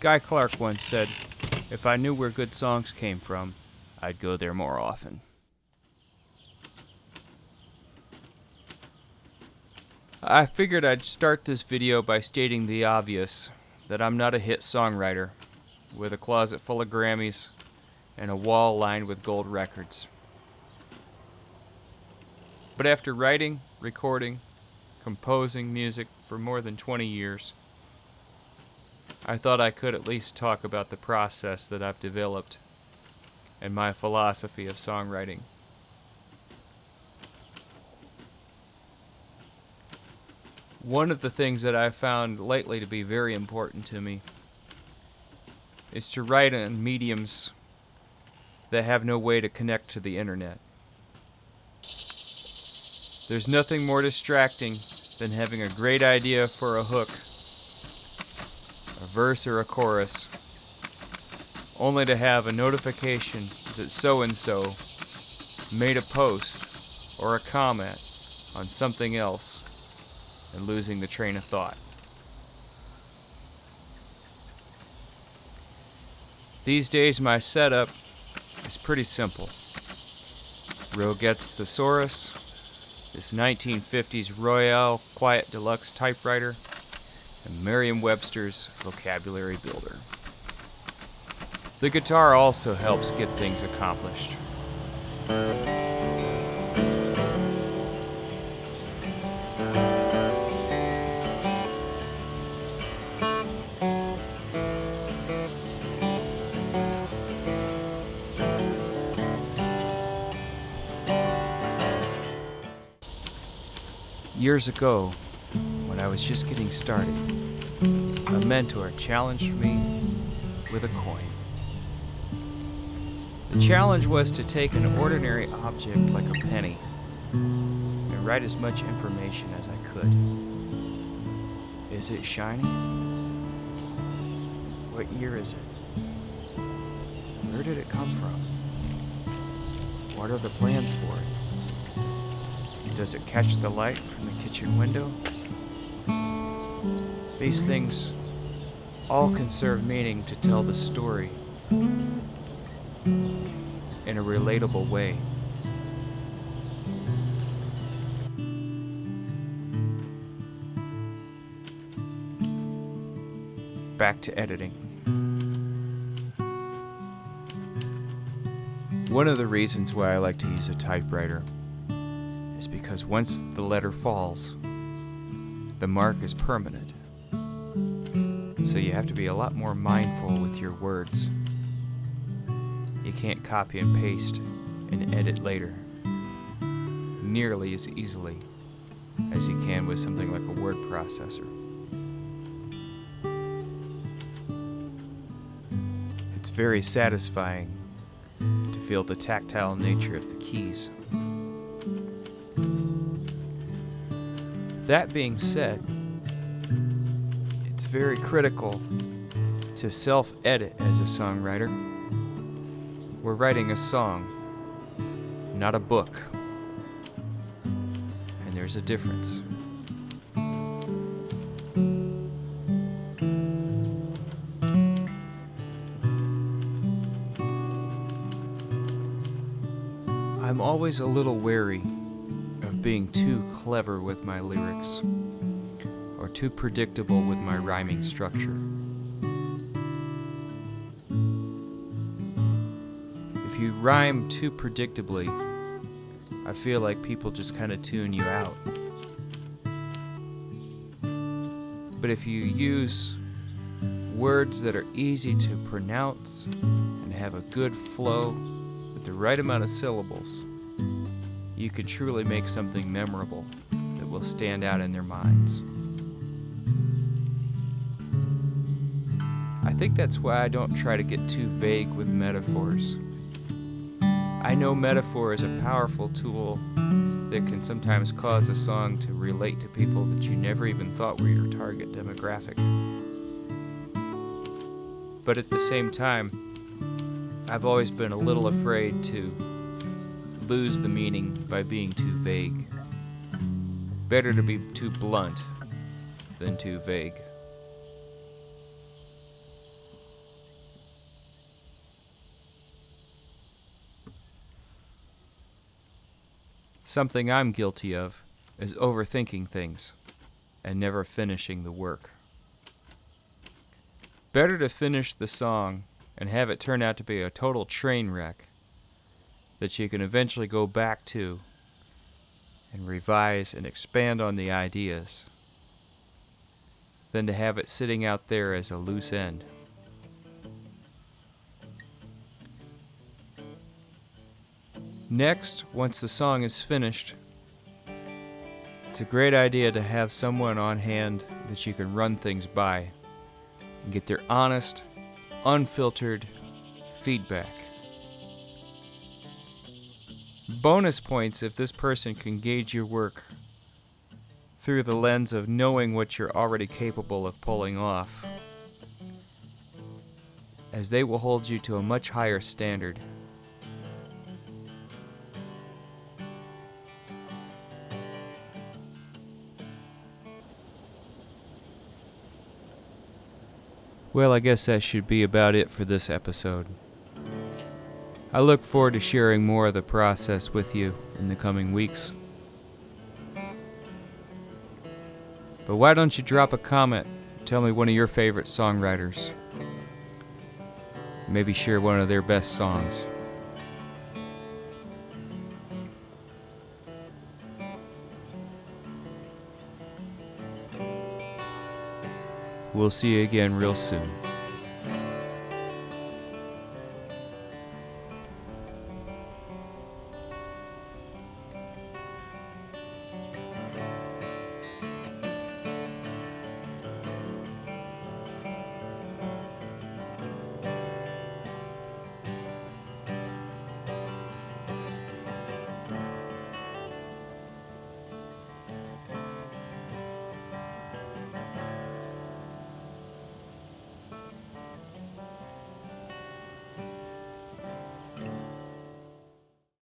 Guy Clark once said, "If I knew where good songs came from, I'd go there more often." I figured I'd start this video by stating the obvious, that I'm not a hit songwriter, with a closet full of Grammys and a wall lined with gold records. But after writing, recording, composing music for more than 20 years, I thought I could at least talk about the process that I've developed and my philosophy of songwriting. One of the things that I've found lately to be very important to me is to write on mediums that have no way to connect to the internet. There's nothing more distracting than having a great idea for a hook, a verse or a chorus, only to have a notification that so-and-so made a post or a comment on something else and losing the train of thought. These days my setup is pretty simple. Roget's Thesaurus, this 1950s Royale Quiet Deluxe typewriter, and Merriam-Webster's Vocabulary Builder. The guitar also helps get things accomplished. Years ago, when I was just getting started, a mentor challenged me with a coin. The challenge was to take an ordinary object like a penny and write as much information as I could. Is it shiny? What year is it? Where did it come from? What are the plans for it? Does it catch the light from the kitchen window? These things all conserve meaning to tell the story in a relatable way. Back to editing. One of the reasons why I like to use a typewriter is because once the letter falls, the mark is permanent. So you have to be a lot more mindful with your words. You can't copy and paste and edit later nearly as easily as you can with something like a word processor. It's very satisfying to feel the tactile nature of the keys. That being said, it's very critical to self-edit as a songwriter. We're writing a song, not a book. And there's a difference. I'm always a little wary of being too clever with my lyrics or too predictable with my rhyming structure. If you rhyme too predictably, I feel like people just kind of tune you out. But if you use words that are easy to pronounce and have a good flow with the right amount of syllables, you can truly make something memorable that will stand out in their minds. I think that's why I don't try to get too vague with metaphors. I know metaphor is a powerful tool that can sometimes cause a song to relate to people that you never even thought were your target demographic. But at the same time, I've always been a little afraid to lose the meaning by being too vague. Better to be too blunt than too vague. Something I'm guilty of is overthinking things and never finishing the work. Better to finish the song and have it turn out to be a total train wreck that you can eventually go back to and revise and expand on the ideas than to have it sitting out there as a loose end. Next, once the song is finished, it's a great idea to have someone on hand that you can run things by and get their honest, unfiltered feedback. Bonus points if this person can gauge your work through the lens of knowing what you're already capable of pulling off, as they will hold you to a much higher standard. Well, I guess that should be about it for this episode. I look forward to sharing more of the process with you in the coming weeks. But why don't you drop a comment, tell me one of your favorite songwriters, maybe share one of their best songs. We'll see you again real soon.